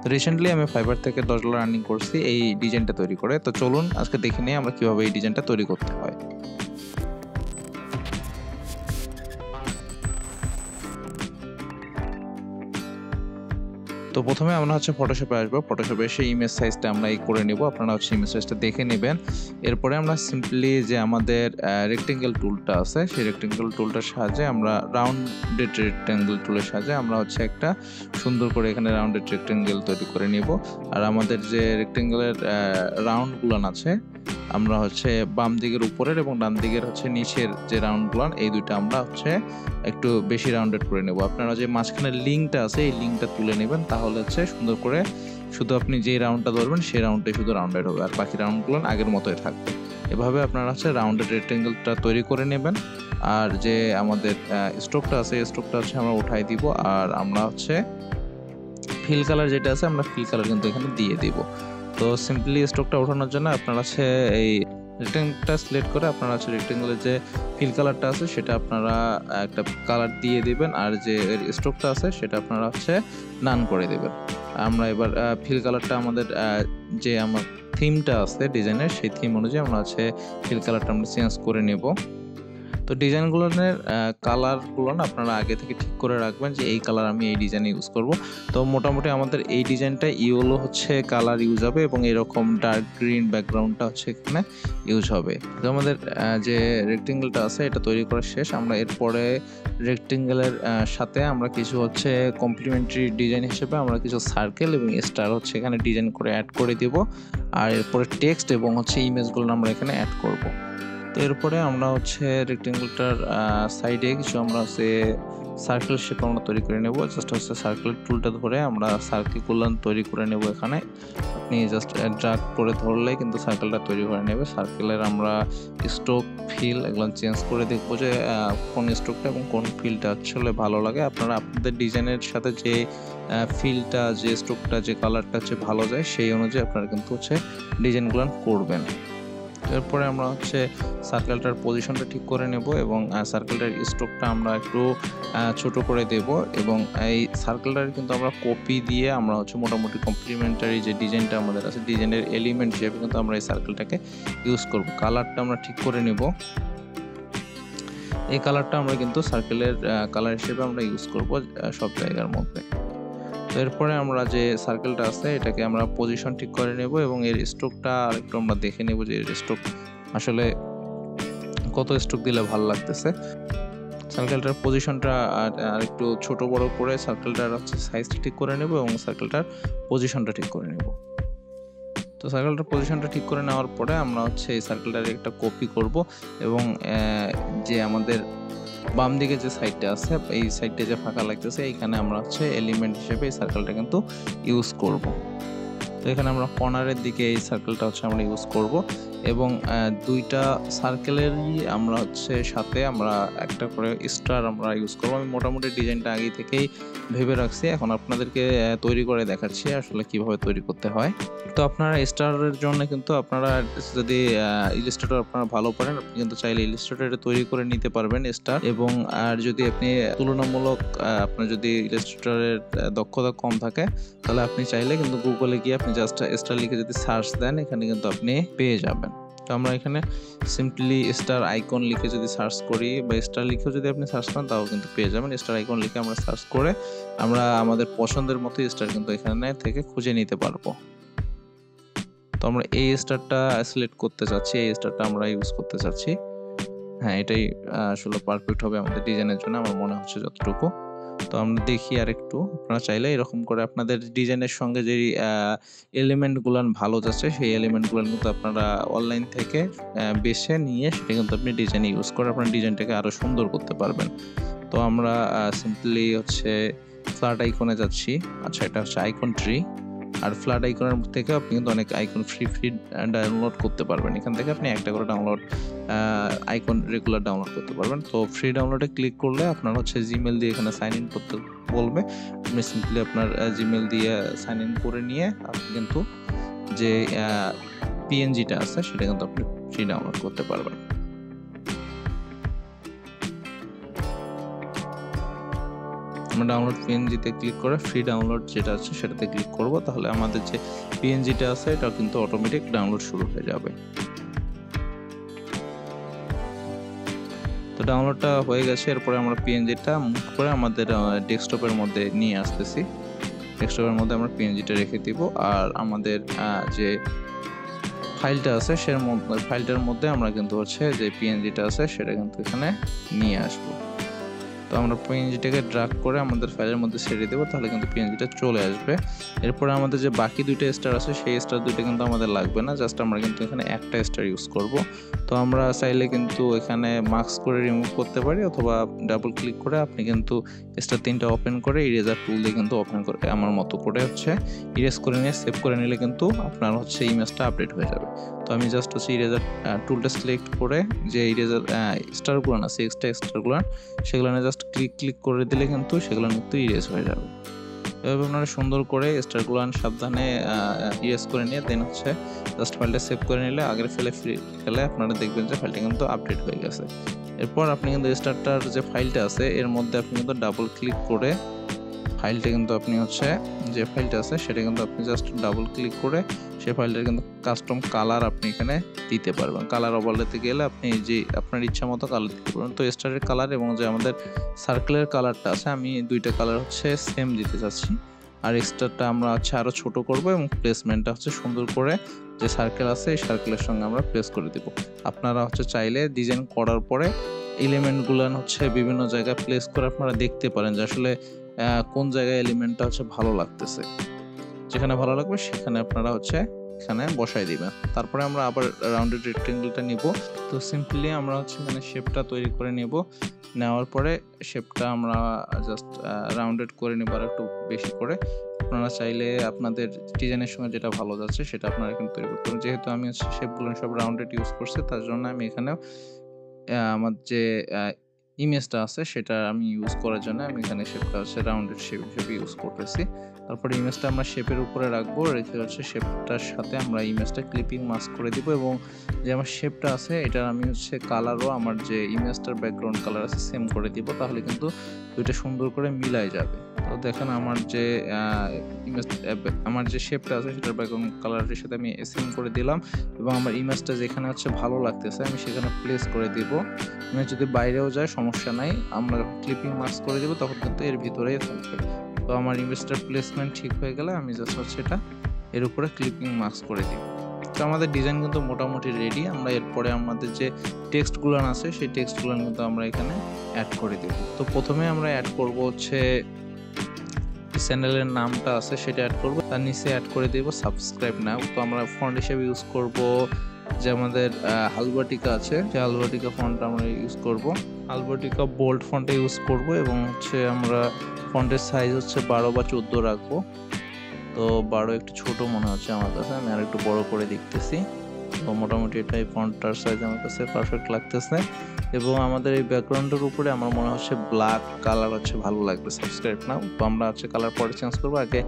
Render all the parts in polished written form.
তো রিসেন্টলি আমি ফাইবার থেকে $10 আর্নিং করছি এই ডিজাইনটা তৈরি করে। তো চলুন আজকে দেখে নিই আমরা কিভাবে এই ডিজাইনটা তৈরি করতে হয়। তো প্রথমে আমরা ফটোশপে আসবো। ফটোশপে এসে ইমেজ সাইজটা আমরা করে নিব। আপনারা ইমেজ সাইজটা দেখে নেবেন। এরপরে আমরা সিম্পলি যে আমাদের রেক্টেঙ্গেল টুলটা আছে সেই রেক্টেঙ্গেল টুলটার সাহায্যে আমরা রাউন্ডেড রেক্টেঙ্গেল টুলের সাহায্যে আমরা একটা সুন্দর করে এখানে রাউন্ডেড রেক্টেঙ্গেল তৈরি করে নিব। আর আমাদের যে রেক্টেঙ্গেলের রাউন্ডগুলো আছে আমরা বাম দিকের উপরের এবং ডান দিকের নিচের যে রাউন্ডগুলো এই দুইটা আমরা একটু বেশি রাউন্ডেড করে নেব। আপনারা যে মাঝখানের লিঙ্কটা আছে এই লিঙ্কটা তুলে নেবেন, তাহলে সুন্দর করে শুধু আপনি যে রাউন্ডটা ধরবেন সেই রাউন্ডটাই শুধু রাউন্ডেড হবে, আর বাকি রাউন্ডগুলো আগের মতোই থাকবে। এভাবে আপনারা রাউন্ডেড রেক্টেঙ্গেলটা তৈরি করে নেবেন। আর যে আমাদের স্ট্রোকটা আছে এই স্ট্রোকটা আমরা উঠাই দিব। আর আমরা ফিল কালার যেটা আছে আমরা ফিল কালার কিন্তু এখানে দিয়ে দিব। তো সিম্পলি স্ট্রোকটা ওঠানোর জন্য আপনারা এই রেক্টেঙ্গেলটা সিলেক্ট করে আপনারা রেক্টেঙ্গেলের যে ফিল কালারটা আছে সেটা আপনারা একটা কালার দিয়ে দিবেন, আর যে স্ট্রোকটা আছে সেটা আপনারা নান করে দিবেন। আমরা এবার ফিল কালারটা আমাদের যে আমার থিমটা আছে ডিজাইনের সেই থিম অনুযায়ী আমরা ফিল কালারটা আমরা চেঞ্জ করে নেব। তো ডিজাইনগুলোর কালারগুলো আপনারা আগে থেকে ঠিক করে রাখবেন যে এই কালার আমি এই ডিজাইনে ইউজ করব। তো মোটামুটি আমাদের এই ডিজাইনটা ইয়েলো কালার ইউজ হবে এবং এরকম ডার্ক গ্রিন ব্যাকগ্রাউন্ডটা এখানে ইউজ হবে। তো আমাদের যে রেক্টেঙ্গেলটা আছে এটা তৈরি করা শেষ। আমরা এরপরে রেক্টেঙ্গেলের সাথে আমরা কিছু কমপ্লিমেন্টারি ডিজাইন হিসেবে আমরা কিছু সার্কেল এবং স্টার এখানে ডিজাইন করে অ্যাড করে দিব। আর এরপরে টেক্সট এবং ইমেজগুলো আমরা এখানে অ্যাড করব। তো এরপরে আমরা রেক্টেঙ্গেলটার সাইডে কিছু আমরা সার্কেল শেপ আমরা তৈরি করে নেব। জাস্ট সার্কেল টুলটা ধরে আমরা সার্কেলগুলো তৈরি করে নেব। এখানে আপনি জাস্ট ড্র্যাগ করে ধরলেই কিন্তু সার্কেলটা তৈরি করে নেবে। সার্কেলের আমরা স্ট্রোক ফিল এগুলো চেঞ্জ করে দেখব যে কোন স্ট্রোকটা এবং কোন ফিলটা ভালো লাগে। আপনারা আপনাদের ডিজাইনের সাথে যে ফিলটা যে স্ট্রোকটা যে কালারটা ভালো যায় সেই অনুযায়ী আপনারা কিন্তু ডিজাইনগুলো করবেন। এরপরে আমরা সার্কেলটার পজিশনটা ঠিক করে নেব এবং সার্কেলটার স্ট্রোকটা আমরা একটু ছোট করে দেব এবং এই সার্কেলটার কিন্তু আমরা কপি দিয়ে আমরা মোটামুটি কমপ্লিমেন্টারি যে ডিজাইনটা আমাদের আছে ডিজাইনের এলিমেন্ট হিসেবে কিন্তু আমরা এই সার্কেলটাকে ইউজ করব। কালারটা আমরা ঠিক করে নেব। এই কালারটা আমরা কিন্তু সার্কেলের কালার হিসেবে আমরা ইউজ করব সব জায়গার মধ্যে। তো এরপরে আমরা যে সার্কেলটা আছে এটাকে আমরা পজিশন ঠিক করে নেব এবং এর স্ট্রোকটা আরেকটু আমরা দেখে নেব যে এর স্ট্রোক কত স্ট্রোক দিলে ভালো লাগতেছে। সার্কেলটার পজিশনটা আরেকটু ছোট বড় করে সার্কেলটার সাইজটা ঠিক করে নেব এবং সার্কেলটার পজিশনটা ঠিক করে নেব। তো সার্কেলটার পজিশনটা ঠিক করে নেওয়ার পরে আমরা এই সার্কেলটার একটা কপি করব এবং যে আমাদের বাম দিকে যে সাইডটা আছে এই সাইডটা যে ফাঁকা লাগতেছে এইখানে আমরা এলিমেন্ট হিসেবে এই সার্কেলটা কিন্তু ইউজ করব। তো এখানে আমরা কর্নারের দিকে এই সার্কেলটা আমরা ইউজ করব এবং দুইটা সার্কেলেরই আমরা সাথে আমরা একটা করে স্টার আমরা ইউজ করব। আমি মোটামুটি ডিজাইনটা আগে থেকেই ভেবে রাখছি, এখন আপনাদেরকে তৈরি করে দেখাচ্ছি আসলে কিভাবে তৈরি করতে হয়। তো আপনারা স্টারের জন্য কিন্তু আপনারা যদি ইলাস্ট্রেটর আপনারা ভালো পারেন আপনি কিন্তু চাইলে ইলাস্ট্রেটরে তৈরি করে নিতে পারবেন স্টার। এবং আর যদি আপনি তুলনামূলক আপনার যদি ইলাস্ট্রেটরের দক্ষতা কম থাকে তাহলে আপনি চাইলে কিন্তু গুগলে গিয়ে আপনি জাস্ট স্টার লিখে যদি সার্চ দেন এখানে কিন্তু আপনি পেয়ে যাবেন। তো আমরা এখানে সিম্পলি স্টার আইকন লিখে যদি সার্চ করি বা স্টার লিখেও যদি আপনি সার্চ করেন তাও কিন্তু পেয়ে যাবেন। স্টার আইকন লিখে আমরা সার্চ করে আমরা আমাদের পছন্দের মতো স্টার কিন্তু এখানে থেকে খুঁজে নিতে পারবো। তো আমরা এই স্টারটা সিলেক্ট করতে চাচ্ছি, এই স্টারটা আমরা ইউজ করতে চাচ্ছি। হ্যাঁ, এটাই আসলে পারফেক্ট হবে আমাদের ডিজাইনের জন্য আমার মনে হচ্ছে যতটুকু। তো আমরা দেখি আর একটু, আপনারা চাইলে এরকম করে আপনাদের ডিজাইনের সঙ্গে যে এলিমেন্টগুলো ভালো যাচ্ছে সেই এলিমেন্টগুলো কিন্তু আপনারা অনলাইন থেকে বেছে নিয়ে সেটা কিন্তু আপনি ডিজাইনে ইউজ করে আপনার ডিজাইনটাকে আরো সুন্দর করতে পারবেন। তো আমরা সিম্পলি ফ্ল্যাট আইকনে যাচ্ছি। আচ্ছা, এটা আইকন ট্রি। আর ফ্ল্যাট আইকনের থেকে আপনি কিন্তু অনেক আইকন ফ্রি ডাউনলোড করতে পারবেন। এখান থেকে আপনি একটা করে আইকন রেগুলার ডাউনলোড করতে পারবেন। তো ফ্রি ডাউনলোডে ক্লিক করলে আপনার জিমেল দিয়ে এখানে সাইন ইন করতে বলবে। আপনি সিম্পলি আপনার জিমেল দিয়ে সাইন ইন করে নিয়ে আপনি কিন্তু যে পিএনজিটা আছে সেটা কিন্তু আপনি ফ্রি ডাউনলোড করতে পারবেন। আমরা ডাউনলোড পিএনজিতে ক্লিক করে ফ্রি ডাউনলোড যেটা আছে সেটাতে ক্লিক করব, তাহলে আমাদের যে পিএনজিটা আছে এটা কিন্তু অটোমেটিক ডাউনলোড শুরু হয়ে যাবে। তো ডাউনলোডটা হয়ে গেছে। এরপরে আমরা পিএনজিটা মুভ করে আমাদের ডেস্কটপের মধ্যে নিয়ে আসতেছি। ডেস্কটপের মধ্যে আমরা পিএনজিটা রেখে দিব, আর আমাদের যে ফাইলটা আছে সে ফাইলটার মধ্যে আমরা কিন্তু হচ্ছে যে পিএনজিটা আছে সেটা কিন্তু এখানে নিয়ে আসবো। তো আমরা পিএনজিটাকে ড্র্যাগ করে আমাদের ফাইলের মধ্যে ছেড়ে দেবো, তাহলে কিন্তু পিএনজিটা চলে আসবে। এরপরে আমাদের যে বাকি দুইটা স্টার আছে সেই স্টার দুইটা কিন্তু আমাদের লাগবে না, জাস্ট আমরা কিন্তু এখানে একটা স্টার ইউজ করব। তো আমরা চাইলে কিন্তু এখানে মার্কস করে রিমুভ করতে পারি, অথবা ডাবল ক্লিক করে আপনি কিন্তু স্টার 3টা ওপেন করে ইরেজার টুল দিয়ে কিন্তু ওপেন করে আমার মতো করে হচ্ছে ইরেজ করে নিয়ে সেভ করে নিলে কিন্তু আপনার হচ্ছে ইমেজটা আপডেট হয়ে যাবে। তো আমি জাস্ট হচ্ছে ইরেজার টুলটা সিলেক্ট করে যে ইরেজার স্টারগুলো আছে এক্সট্রা স্টারগুলো সেগুলো জাস্ট ক্লিক করে দিলে কিন্তু সেগুলো কিন্তু ইরেজ হয়ে যাবে। এভাবে আপনারা সুন্দর করে স্টারগুলো সাবধানে ইরেজ করে নিয়ে দেন হচ্ছে জাস্ট ফাইলটা সেভ করে নিলে আগের ফেলে আপনারা দেখবেন যে ফাইলটা কিন্তু আপডেট হয়ে গেছে। এরপর আপনি কিন্তু স্টারটার যে ফাইলটা আছে এর মধ্যে আপনি কিন্তু ডাবল ক্লিক করে ফাইলটা কিন্তু আপনি হচ্ছে যে ফাইলটা আছে সেটা কিন্তু আপনি জাস্ট ডাবল ক্লিক করে সেই ফাইলটার কিন্তু কাস্টম কালার আপনি এখানে দিতে পারবেন। কালার ওভারলেতে গেলে আপনি যে আপনার ইচ্ছা মতো কালার দিতে পারবেন। তো স্টারের কালার এবং যে আমাদের সার্কেলের কালারটা আছে আমি দুইটা কালার হচ্ছে সেম দিতে চাচ্ছি, আর এক্সট্রাটা আমরা হচ্ছে আরও ছোট করব এবং প্লেসমেন্টটা হচ্ছে সুন্দর করে যে সার্কেল আছে এই সার্কেলের সঙ্গে আমরা প্লেস করে দেব। আপনারা হচ্ছে চাইলে ডিজাইন করার পরে এলিমেন্টগুলো হচ্ছে বিভিন্ন জায়গায় প্লেস করে আপনারা দেখতে পারেন যে আসলে কোন জায়গায় এলিমেন্টটা হচ্ছে ভালো লাগতেছে, যেখানে ভালো লাগবে সেখানে আপনারা হচ্ছে এখানে বসাই দিবেন। তারপরে আমরা আবার রাউন্ডেড রেক্টেঙ্গেলটা নিব। তো সিম্পলি আমরা হচ্ছে এখানে শেপটা তৈরি করে নেব, নেওয়ার পরে শেপটা আমরা জাস্ট রাউন্ডেড করে নেব আর একটু বেশি করে। আপনারা চাইলে আপনাদের ডিজাইনের সঙ্গে যেটা ভালো যাচ্ছে সেটা আপনারা কিন্তু তৈরি করতে পারেন। যেহেতু আমি হচ্ছে শেপগুলো সব রাউন্ডেড ইউজ করছি তার জন্য আমি এখানেও আমার যে ইমেজটা আছে সেটা আমি ইউজ করার জন্য আমি এখানে শেপটা হচ্ছে রাউন্ডেড শেপ হিসেবে ইউজ করতেছি। তারপরে ইমেজটা আমরা শেপের উপরে রাখবো, রেখে হচ্ছে শেপটার সাথে আমরা ইমেজটা ক্লিপিং মাস্ক করে দিব, এবং যে আমার শেপটা আছে এটার আমি হচ্ছে কালারও আমার যে ইমেজটার ব্যাকগ্রাউন্ড কালার আছে সেম করে দিব, তাহলে কিন্তু দুইটা সুন্দর করে মিলাই যাবে। তো দেখেন আমার যে ইমেজ আমার যে শেপটা আছে সেটার ব্যাকগ্রাউন্ড কালারের সাথে আমি সেম করে দিলাম, এবং আমার ইমেজটা যেখানে হচ্ছে ভালো লাগতেছে আমি সেখানে প্লেস করে দিব। ইমেজ যদি বাইরেও যায় সমস্যা নাই, আমরা যখন ক্লিপিং মাস্ক করে দেবো তখন কিন্তু এর ভিতরেই থাকবে। তো আমার ইমেজটার প্লেসমেন্ট ঠিক হয়ে গেলে আমি জাস্ট হচ্ছে এটা এর উপরে ক্লিপিং মাস্ক করে দিই। তো আমাদের ডিজাইন কিন্তু মোটামুটি রেডি। আমরা এরপরে আমাদের যে টেক্সটগুলো আছে সেই টেক্সটগুলো কিন্তু আমরা এখানে অ্যাড করে দেব। তো প্রথমে আমরা অ্যাড করব হচ্ছে চ্যানেলের নামটা আছে সেটা অ্যাড করব, তার নিচে অ্যাড করে দেব সাবস্ক্রাইব নাও। তো আমরা ফন্ট হিসেবে ইউজ করব যে আমাদের আলবাটিকা আছে সেই আলবাটিকা ফন্টটা আমরা ইউজ করব, আলবাটিকা বোল্ড ফন্টে ইউজ করব, এবং হচ্ছে আমরা ফন্টের সাইজ হচ্ছে 12 বা 14 রাখবো। তো 12 একটু ছোট মনে হচ্ছে আমার কাছে, আমি আর একটু বড় করে দেখতেছি। তো মোটামুটি এটাই ফন্টটার সাইজ আমার কাছে পারফেক্ট লাগতেছে, এবং আমাদের এই ব্যাকগ্রাউন্ডের উপরে আমার মনে হচ্ছে ব্ল্যাক কালার হচ্ছে ভালো লাগবে সাবস্ক্রাইব নাও। তো আমরা হচ্ছে কালার পরে চেঞ্জ করবো, আগে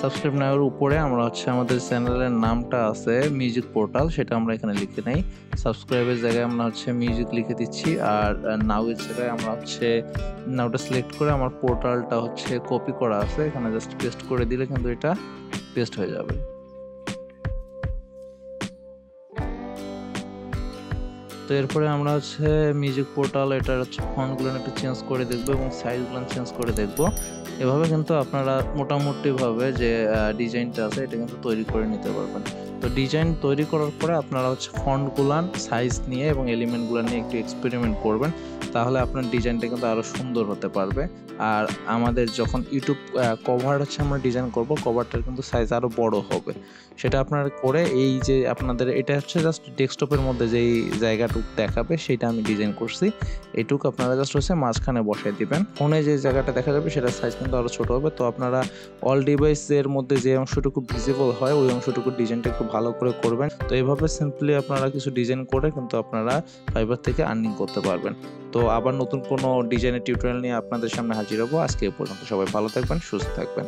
সাবস্ক্রাইব নাওয়ের উপরে আমরা হচ্ছে আমাদের চ্যানেলের নামটা আছে মিউজিক পোর্টাল সেটা আমরা এখানে লিখে নেই। সাবস্ক্রাইবের জায়গায় আমরা হচ্ছে মিউজিক লিখে দিচ্ছি, আর নাওয়ের জায়গায় আমরা হচ্ছে নাওটা সিলেক্ট করে আমার পোর্টালটা হচ্ছে কপি করা আছে এখানে জাস্ট পেস্ট করে দিলে কিন্তু এটা পেস্ট হয়ে যাবে। তো এরপরে আমরা হচ্ছে মিউজিক পোর্টাল এটার হচ্ছে ফন্টগুলো একটু চেঞ্জ করে দেখবো এবং সাইজগুলো চেঞ্জ করে দেখবো। এভাবে কিন্তু আপনারা মোটামুটিভাবে যে ডিজাইনটা আছে এটা কিন্তু তৈরি করে নিতে পারবেন। তো ডিজাইন তৈরি করার পরে আপনারা হচ্ছে ফন্টগুলান সাইজ নিয়ে এবং এলিমেন্টগুলো নিয়ে একটু এক্সপেরিমেন্ট করবেন, তাহলে আপনার ডিজাইনটা কিন্তু আরও সুন্দর হতে পারবে। আর আমাদের যখন ইউটিউব কভার হচ্ছে আমরা ডিজাইন করব, কভারটার কিন্তু সাইজ আরও বড় হবে। সেটা আপনারা করে এই যে আপনাদের এটা হচ্ছে জাস্ট ডেস্কটপের মধ্যে যেই জায়গাটুক দেখাবে সেটা আমি ডিজাইন করছি, এইটুকু আপনারা জাস্ট হচ্ছে মাঝখানে বসাই দিবেন। ফোনে যে জায়গাটা দেখা যাবে সেটার সাইজ কিন্তু আরও ছোটো হবে। তো আপনারা অল ডিভাইসের মধ্যে যে অংশটুকু ভিজিবল হয় ওই অংশটুকু ডিজাইনটা একটু ভালো করে করবেন। তো এইভাবে সিম্পলি আপনারা কিছু ডিজাইন করে কিন্তু আপনারা ফাইবার থেকে আর্নিং করতে পারবেন। তো আবার নতুন কোনো ডিজাইনের টিউটোরিয়াল নিয়ে আপনাদের সামনে হাজির হবো। আজকে এ পর্যন্ত, সবাই ভালো থাকবেন, সুস্থ থাকবেন।